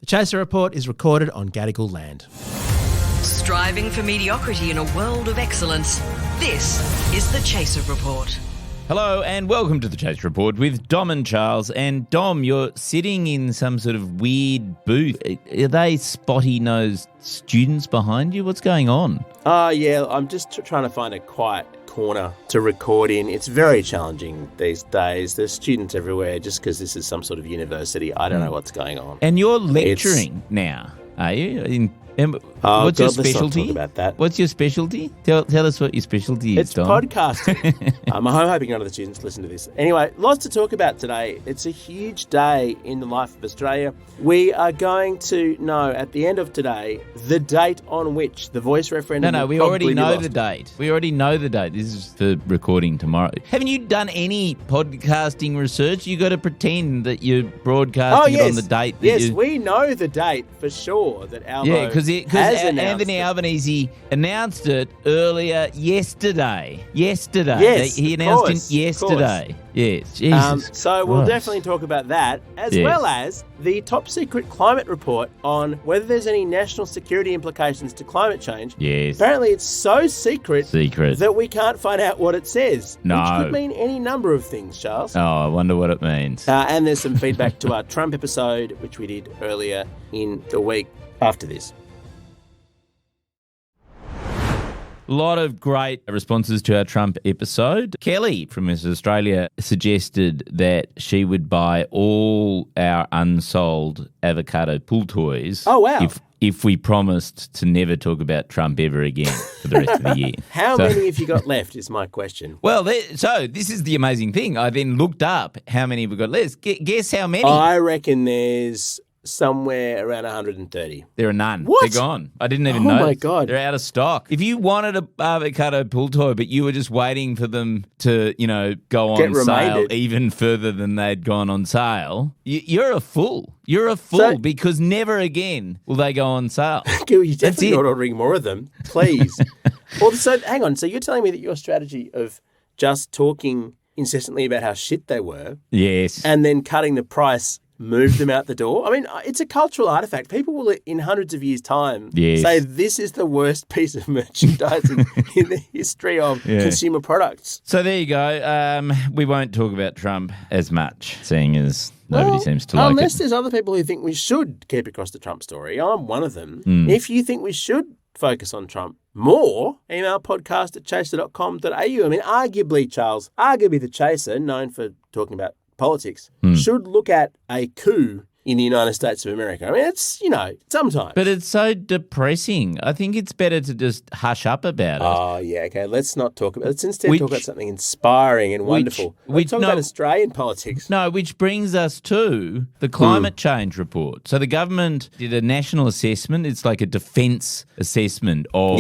The Chaser Report is recorded on Gadigal land. Striving for mediocrity in a world of excellence. This is the Chaser Report. Hello and welcome to the Chaser Report with Dom and Charles. And Dom, you're sitting in some sort of weird booth. Are they spotty-nosed students behind you? What's going on? Yeah, I'm just trying to find a quiet corner to record in. It's very challenging these days. There's students everywhere just because this is some sort of university. I don't know what's going on. And you're lecturing now, are you? What's your specialty? Let's not talk about that. What's your specialty? Tell us what your specialty is, It's Dom. podcasting. I'm hoping none of the students listen to this. Anyway, lots to talk about today. It's a huge day in the life of Australia. We are going to know at the end of today the date on which the voice referendum No, will we probably already be know lost. the date. We already know the date. This is for recording tomorrow. Haven't you done any podcasting research? You got to pretend that you're broadcasting it on the date. We know the date for sure that Albo because Anthony Albanese announced it earlier yesterday. Yes, He announced it yesterday. Yes, Jesus. So we'll Christ. definitely talk about that, as well as the top secret climate report on whether there's any national security implications to climate change. Yes. Apparently it's so secret that we can't find out what it says. No. Which could mean any number of things, Charles. Oh, I wonder what it means. And there's some feedback to our Trump episode, which we did earlier in the week after this. A lot of great responses to our Trump episode. Kelly from Miss Australia suggested that she would buy all our unsold avocado pull toys. Oh, wow. If we promised to never talk about Trump ever again for the rest of the year. How many have you got left is my question. Well, so this is the amazing thing. I then looked up how many we've got left. Guess how many? I reckon there's somewhere around 130. There are none. What? They're gone. I didn't even know. Oh, my God. They're out of stock. If you wanted a avocado pull toy, but you were just waiting for them to, go Get on reminded. sale even further than they'd gone on sale, you're a fool. You're a fool because never again will they go on sale. Gil, you definitely not ordering more of them, please. So hang on. So you're telling me that your strategy of just talking incessantly about how shit they were Yes. and then cutting the price moved them out the door? I mean, it's a cultural artifact. People will, in hundreds of years' time, say this is the worst piece of merchandising in the history of consumer products. So there you go. We won't talk about Trump as much, seeing as nobody seems to like it. Unless there's other people who think we should keep across the Trump story. I'm one of them. If you think we should focus on Trump more, email podcast@chaser.com.au. I mean, arguably, Charles, the Chaser, known for talking about politics, should look at a coup in the United States of America. I mean, it's, sometimes. But it's so depressing. I think it's better to just hush up about it. Oh, yeah, okay. Let's not talk about it. Let's instead talk about something inspiring and wonderful. Let's talk about Australian politics. No, which brings us to the climate change report. So the government did a national assessment. It's like a defence assessment of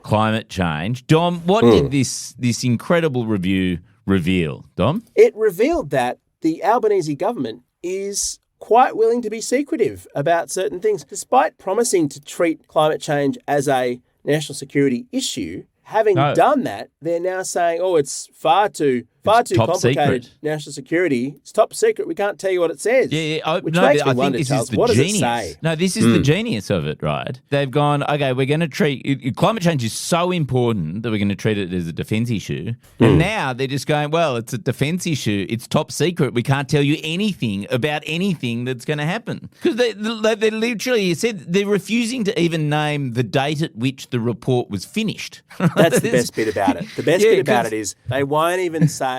climate change. Dom, what did this incredible review reveal, Dom? It revealed that the Albanese government is quite willing to be secretive about certain things. Despite promising to treat climate change as a national security issue, having done that, they're now saying, it's far too complicated. Secret. National security. It's top secret. We can't tell you what it says. Which makes me wonder, Charles, what does it say? No, this is the genius of it, right? They've gone, okay, we're going to treat climate change is so important that we're going to treat it as a defence issue. And now they're just going, well, it's a defence issue. It's top secret. We can't tell you anything about anything that's going to happen. Because they literally said they're refusing to even name the date at which the report was finished. That's the best bit about it. The best bit about it is they won't even say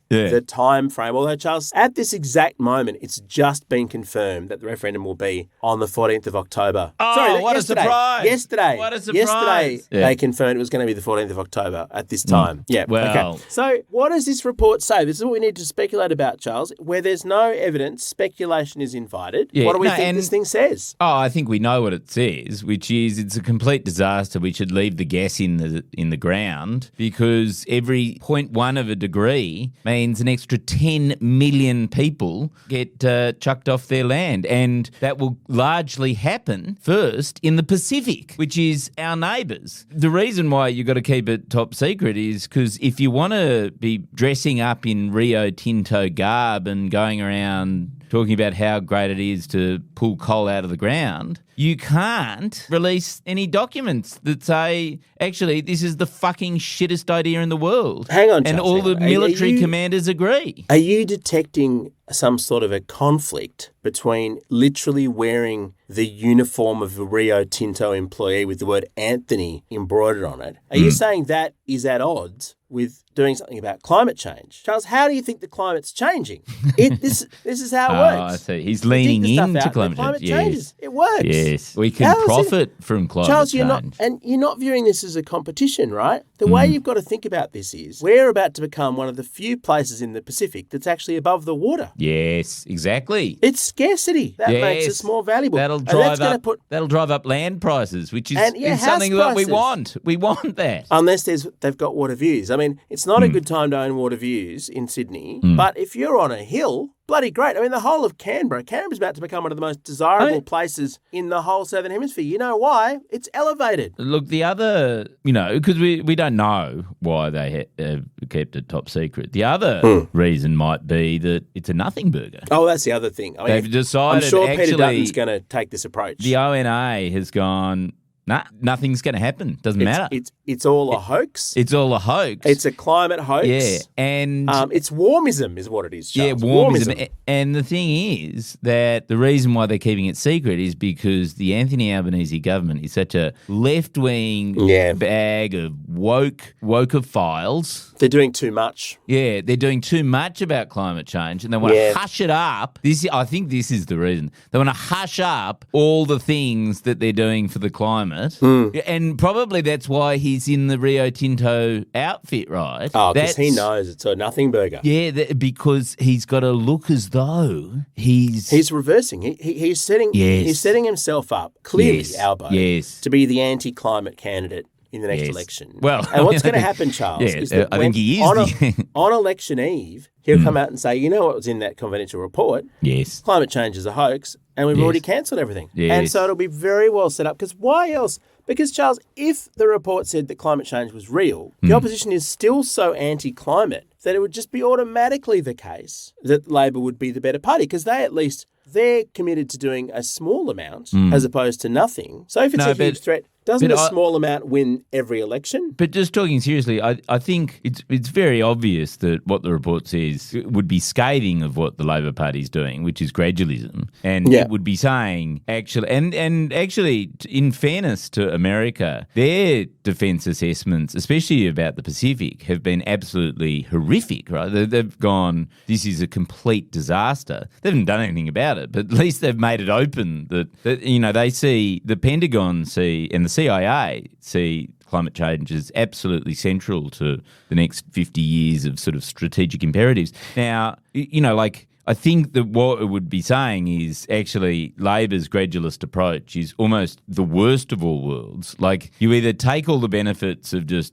the time frame. Although, Charles, at this exact moment, it's just been confirmed that the referendum will be on the 14th of October. Oh, what yesterday. A surprise. Yesterday. What a surprise. Yesterday, they confirmed it was going to be the 14th of October at this time. Yeah, well. Okay. So what does this report say? This is what we need to speculate about, Charles. Where there's no evidence, speculation is invited. What do we think this thing says? Oh, I think we know what it says, which is it's a complete disaster. We should leave the gas in the ground because every 0.1 of a degree means an extra 10 million people get chucked off their land. And that will largely happen first in the Pacific, which is our neighbours. The reason why you've got to keep it top secret is because if you want to be dressing up in Rio Tinto garb and going around talking about how great it is to pull coal out of the ground, you can't release any documents that say, actually, this is the fucking shittest idea in the world. Hang on, and Charles, all hang the on. military commanders agree. Are you detecting some sort of a conflict between literally wearing the uniform of a Rio Tinto employee with the word Anthony embroidered on it? Are you saying that is at odds with doing something about climate change? Charles, how do you think the climate's changing? This is how it works. I see. He's leaning into climate climate change. changes. It works. Yes. We can profit from climate Charles, change. you're not viewing this as a competition, right? The way you've got to think about this is we're about to become one of the few places in the Pacific that's actually above the water. Yes, exactly. It's scarcity that makes us more valuable. That'll drive up land prices, which is something that we want. We want that. Unless they've got water views. I mean, it's not a good time to own water views in Sydney, but if you're on a hill, bloody great. I mean, the whole of Canberra's about to become one of the most desirable places in the whole Southern Hemisphere. You know why? It's elevated. Look, the other, because we don't know why they have kept it top secret. The other reason might be that it's a nothing burger. Oh, that's the other thing. I mean, they've decided, I'm sure Peter Dutton's going to take this approach. The ONA has gone, nah, nothing's going to happen. Doesn't matter. It's all a hoax. It's all a hoax. It's a climate hoax. Yeah, and it's warmism is what it is, Charles. Yeah, warmism. And the thing is that the reason why they're keeping it secret is because the Anthony Albanese government is such a left-wing bag of woke-ophiles. They're doing too much. Yeah, they're doing too much about climate change, and they want to hush it up. I think this is the reason. They want to hush up all the things that they're doing for the climate, and probably that's why he's in the Rio Tinto outfit, right? Oh, because he knows it's a nothing burger. Yeah, because he's got to look as though he's reversing. He's setting himself up clearly, Albo, to be the anti-climate candidate in the next election. Well, and what's going to happen, Charles, is that I think he is on election eve, he'll come out and say, you know what was in that confidential report? Yes. Climate change is a hoax, and we've already cancelled everything. Yes. And so it'll be very well set up, because why else? Because, Charles, if the report said that climate change was real, the opposition is still so anti-climate that it would just be automatically the case that Labor would be the better party, because they're committed to doing a small amount as opposed to nothing. So if it's a huge threat, doesn't a small amount win every election? But just talking seriously, I think it's very obvious that what the report says would be scathing of what the Labor Party is doing, which is gradualism. And it would be saying, actually, and actually, in fairness to America, their defence assessments, especially about the Pacific, have been absolutely horrific, right? They've gone, this is a complete disaster. They haven't done anything about it, but at least they've made it open that they see, the Pentagon see, and the CIA see climate change as absolutely central to the next 50 years of sort of strategic imperatives. Now, I think that what it would be saying is actually Labor's gradualist approach is almost the worst of all worlds. Like, you either take all the benefits of just,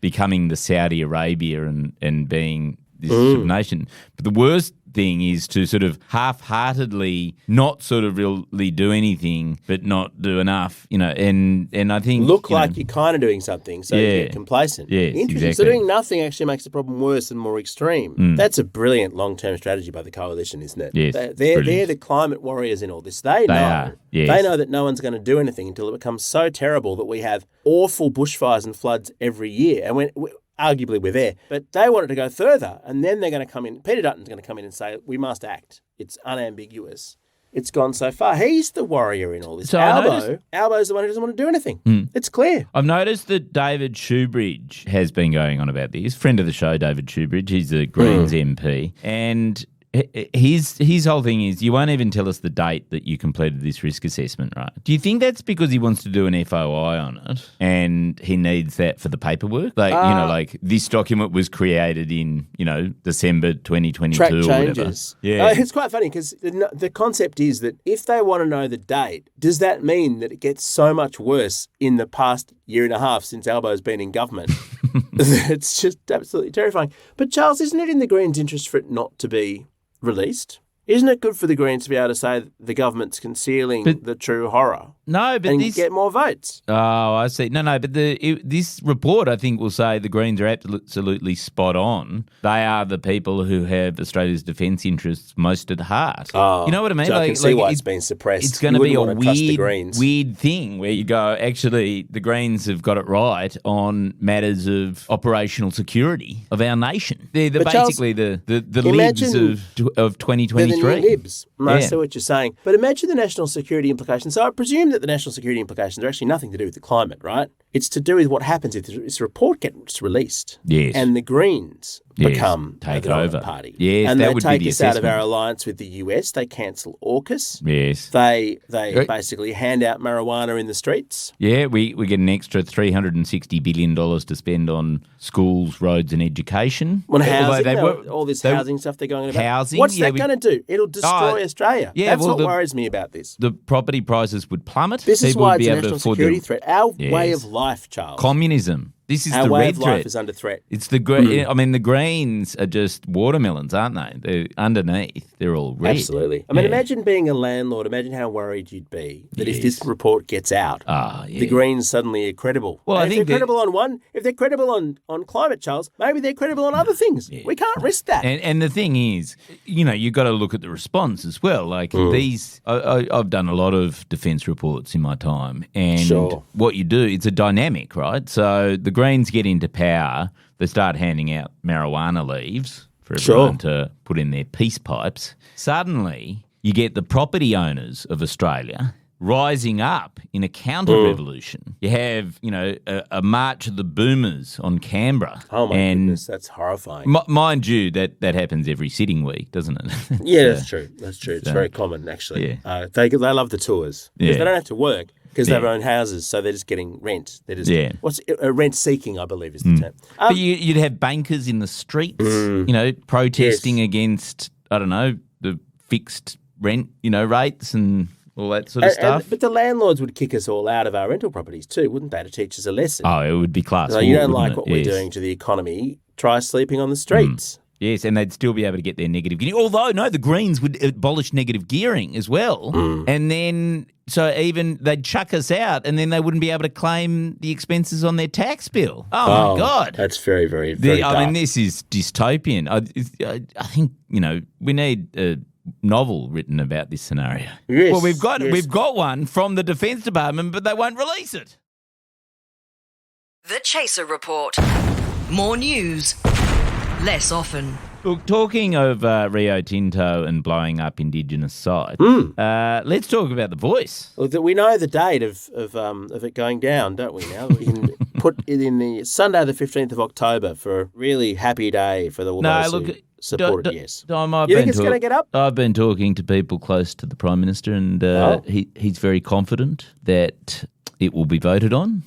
becoming the Saudi Arabia and being this sort of nation, but the worst thing is to sort of half-heartedly not sort of really do anything, but not do enough, and I think... Look like you're kind of doing something, so you get complacent. Yes, interesting. Exactly. So doing nothing actually makes the problem worse and more extreme. That's a brilliant long-term strategy by the coalition, isn't it? Yes, they're the climate warriors in all this. They know that no one's going to do anything until it becomes so terrible that we have awful bushfires and floods every year. And arguably we're there, but they want it to go further, and then they're going to come in. Peter Dutton's going to come in and say, we must act. It's unambiguous. It's gone so far. He's the warrior in all this. So Albo's the one who doesn't want to do anything. It's clear. I've noticed that David Shoebridge has been going on about this. Friend of the show, David Shoebridge. He's the Greens MP. And his whole thing is, you won't even tell us the date that you completed this risk assessment, right? Do you think that's because he wants to do an FOI on it and he needs that for the paperwork? Like this document was created in, December 2022 track or changes. Whatever. Yeah. It's quite funny because the concept is that if they want to know the date, does that mean that it gets so much worse in the past year and a half since Albo's been in government? It's just absolutely terrifying. But Charles, isn't it in the Greens' interest for it not to be released? Isn't it good for the Greens to be able to say the government's concealing the true horror? No, but and get more votes. Oh, I see. No, but this report, I think, will say the Greens are absolutely spot on. They are the people who have Australia's defence interests most at heart. Oh, you know what I mean? So I can see why it's been suppressed. It's going to be a weird thing where you go, actually, the Greens have got it right on matters of operational security of our nation. They're basically Charles, the libs of 2023. They're the new libs. I see what you're saying. But imagine the national security implications. So I presume that the national security implications are actually nothing to do with the climate, right? It's to do with what happens if this report gets released. Yes. And the Greens become take the over party. Yes, and that they would take be the us out of our assessment. alliance with the US. They cancel AUKUS. Yes. They basically hand out marijuana in the streets. Yeah, we get an extra $360 billion to spend on schools, roads and education. On housing, all this housing stuff they're going on about. Housing? What's that going to do? It'll destroy Australia. Yeah, That's what worries me about this. The property prices would plummet. This is People why would it's be a able to national afford security threat. Our way of life, Charles. Communism. This is Our the way red of threat. life is under threat. It's the I mean, the Greens are just watermelons, aren't they? They're underneath. They're all red. Absolutely. I mean, imagine being a landlord. Imagine how worried you'd be that if this report gets out, the Greens suddenly are credible. Well, if they're credible on if they're credible on climate, Charles, maybe they're credible on other things. We can't risk that. And the thing is, you've got to look at the response as well. Like these, I've done a lot of defence reports in my time, and what you do, it's a dynamic, right? So the Greens get into power, they start handing out marijuana leaves for everyone to put in their peace pipes. Suddenly, you get the property owners of Australia rising up in a counter-revolution. You have, a march of the boomers on Canberra. Oh, my goodness, that's horrifying. Mind you, that happens every sitting week, doesn't it? Yeah, that's true. That's true. It's very common, actually. Yeah. They love the tours because they don't have to work. Because they have their own houses, so they're just getting rent. They're just what's rent seeking, I believe, is the term. But you'd have bankers in the streets, protesting against, I don't know, the fixed rent, rates and all that sort of stuff. But the landlords would kick us all out of our rental properties too, wouldn't they, to teach us a lesson? Oh, it would be class. So you don't like what we're doing to the economy, try sleeping on the streets. Yes, and they'd still be able to get their negative gearing. Although, no, the Greens would abolish negative gearing as well. And then, so even they'd chuck us out and then they wouldn't be able to claim the expenses on their tax bill. Oh my God. That's very, very, very dark. I mean, this is dystopian. I think, we need a novel written about this scenario. Yes, well, we've got one from the Defence Department, but they won't release it. The Chaser Report. More news, less often. Look, talking of Rio Tinto and blowing up Indigenous sites, let's talk about The Voice. Well, we know the date of it going down, don't we now? We can put it in the Sunday the 15th of October for a really happy day for all those who support it, yes. You think it's going to get up? I've been talking to people close to the Prime Minister and he's very confident that it will be voted on.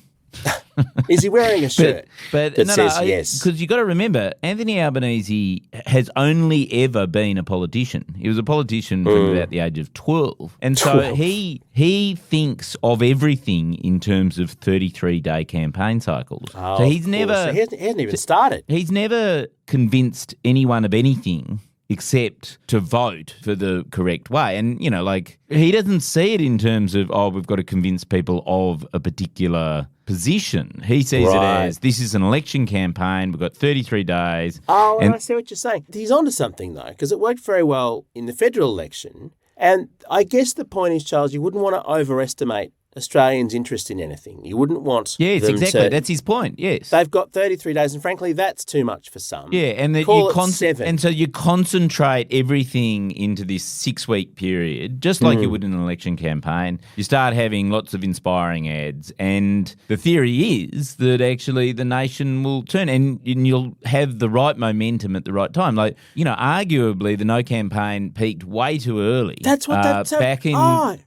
Is he wearing a shirt that says yes? Because you've got to remember, Anthony Albanese has only ever been a politician. He was a politician from about the age of 12. And so he thinks of everything in terms of 33-day campaign cycles. Oh, so he hasn't even started. He's never convinced anyone of anything except to vote for the correct way. And, he doesn't see it in terms of, we've got to convince people of a particular position. He sees it as, this is an election campaign, we've got 33 days. Oh, and I see what you're saying. He's onto something, though, because it worked very well in the federal election. And I guess the point is, Charles, you wouldn't want to overestimate Australians' interest in anything. You wouldn't want Yes, them exactly. to, That's his point, yes. They've got 33 days, and frankly, that's too much for some. Yeah, and Call it 7. And so you concentrate everything into this 6-week period, just like you would in an election campaign. You start having lots of inspiring ads, and the theory is that actually the nation will turn, and you'll have the right momentum at the right time. Arguably the No campaign peaked way too early. That's what that's back in about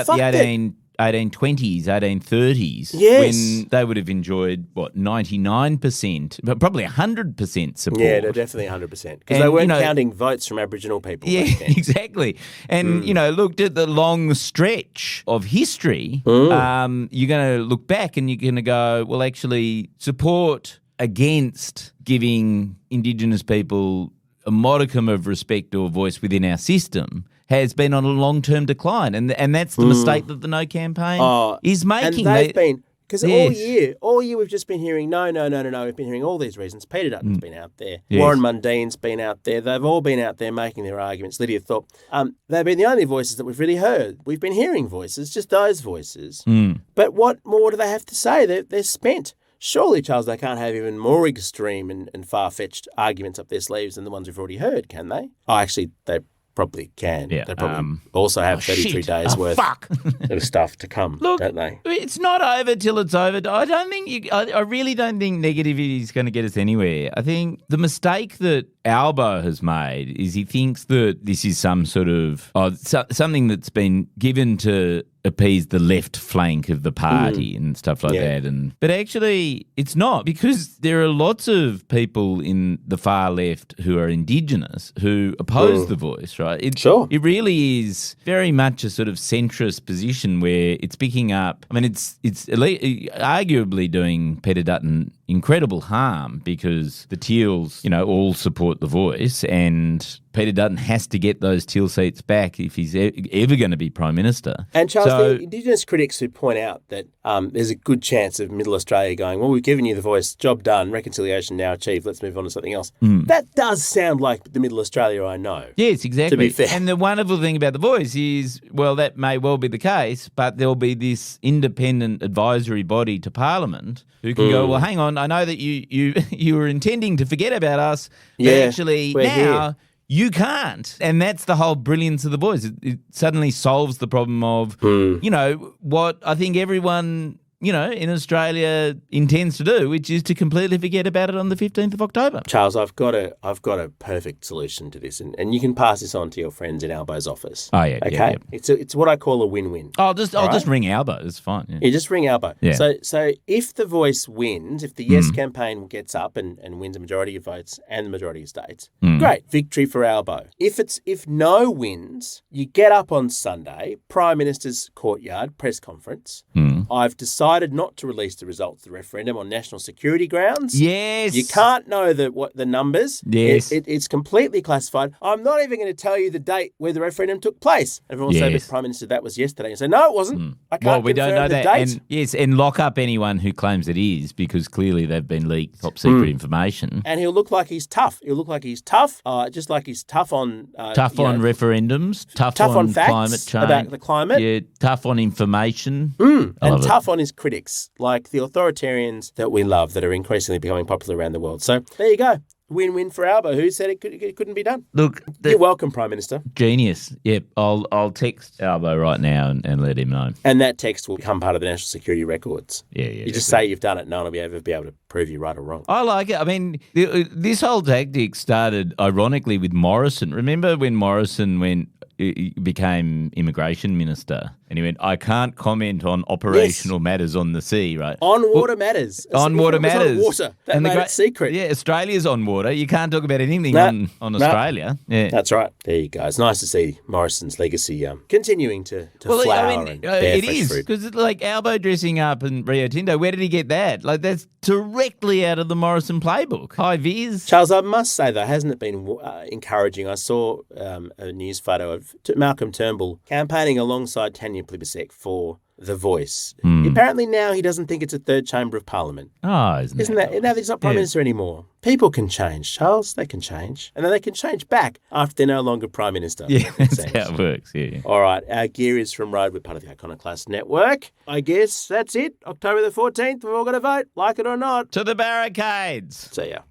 the 1820s, 1830s, when they would have enjoyed, 99%, but probably 100% support. Yeah, they're definitely 100%. Because they weren't counting votes from Aboriginal people. Yeah, exactly. And, looked at the long stretch of history, you're going to look back and you're going to go, well, actually, support against giving Indigenous people a modicum of respect or voice within our system has been on a long-term decline, and that's the mistake that the No campaign is making. And they've been... Because all year we've just been hearing, no. We've been hearing all these reasons. Peter Dutton's been out there. Yes. Warren Mundine's been out there. They've all been out there making their arguments. Lydia Thorpe. They've been the only voices that we've really heard. We've been hearing voices, just those voices. But what more do they have to say? They're spent. Surely, Charles, they can't have even more extreme and far-fetched arguments up their sleeves than the ones we've already heard, can they? Oh, actually, they probably can. Yeah, they probably also have 33 days worth of stuff to come, don't they? It's not over till it's over. I don't think I really don't think negativity is going to get us anywhere. I think the mistake that Albo has made is he thinks that this is some sort of something that's been given to appease the left flank of the party and stuff like that. But actually, it's not, because there are lots of people in the far left who are Indigenous who oppose the voice, right? It really is very much a sort of centrist position where it's picking up. I mean, it's arguably doing Peter Dutton incredible harm, because the Teals, all support the voice, and Peter Dutton has to get those Teal seats back if he's ever going to be Prime Minister. And Charles, the Indigenous critics who point out that there's a good chance of Middle Australia going, well, we've given you the voice, job done, reconciliation now achieved, let's move on to something else. That does sound like the Middle Australia I know. Yes, exactly. To be fair. And the wonderful thing about the voice is, well, that may well be the case, but there'll be this independent advisory body to Parliament who can go, well, hang on, I know that you were intending to forget about us, but actually now here. You can't. And that's the whole brilliance of the voice. It suddenly solves the problem of, what I think everyone, in Australia intends to do, which is to completely forget about it on the 15th of October. Charles, I've got a perfect solution to this, and you can pass this on to your friends in Albo's office. Oh, yeah. Okay? Yeah. It's what I call a win-win. I'll just ring Albo. It's fine. Yeah. You just ring Albo. Yeah. So if the voice wins, if the Yes campaign gets up and wins a majority of votes and the majority of states, great, victory for Albo. If No wins, you get up on Sunday, Prime Minister's courtyard press conference. I've decided not to release the results of the referendum on national security grounds. Yes. You can't know the numbers. Yes. It's completely classified. I'm not even going to tell you the date where the referendum took place. Everyone will say, but Prime Minister, that was yesterday. And say, no, it wasn't. I can't we don't know the that. date. And lock up anyone who claims it is, because clearly they've been leaked top secret information. And he'll look like he's tough. He'll look like he's tough, just like he's tough on... tough on referendums, tough on facts climate change. About the climate. Yeah, tough on information. And tough on his critics, like the authoritarians that we love that are increasingly becoming popular around the world. So there you go. Win-win for Albo, who said it couldn't be done. Look, you're welcome, Prime Minister. Genius. Yep, I'll text Albo right now and let him know. And that text will become part of the national security records. Yeah. You just say you've done it, no one will ever be able to prove you right or wrong. I like it. I mean, this whole tactic started ironically with Morrison. Remember when Morrison became immigration minister? And he went, I can't comment on operational matters on the sea, right? On water matters. On water matters. On water. That made it secret. Yeah, Australia's on water. You can't talk about anything on Australia. Yeah. That's right. There you go. It's nice to see Morrison's legacy continuing to flower and bear it fresh is, fruit. because like Albo dressing up in Rio Tinto, where did he get that? Like, that's directly out of the Morrison playbook. High vis. Charles, I must say, though, hasn't it been encouraging? I saw a news photo of Malcolm Turnbull campaigning alongside Tanya Plibersek for The Voice. Apparently now he doesn't think it's a third chamber of Parliament. Oh, isn't that? Now he's not Prime Minister anymore. People can change, Charles. They can change. And then they can change back after they're no longer Prime Minister. Yeah, that's how it works, yeah. All right, our gear is from Road. We're part of the Iconoclast Network. I guess that's it. October the 14th, we've all got to vote, like it or not. To the barricades. See ya.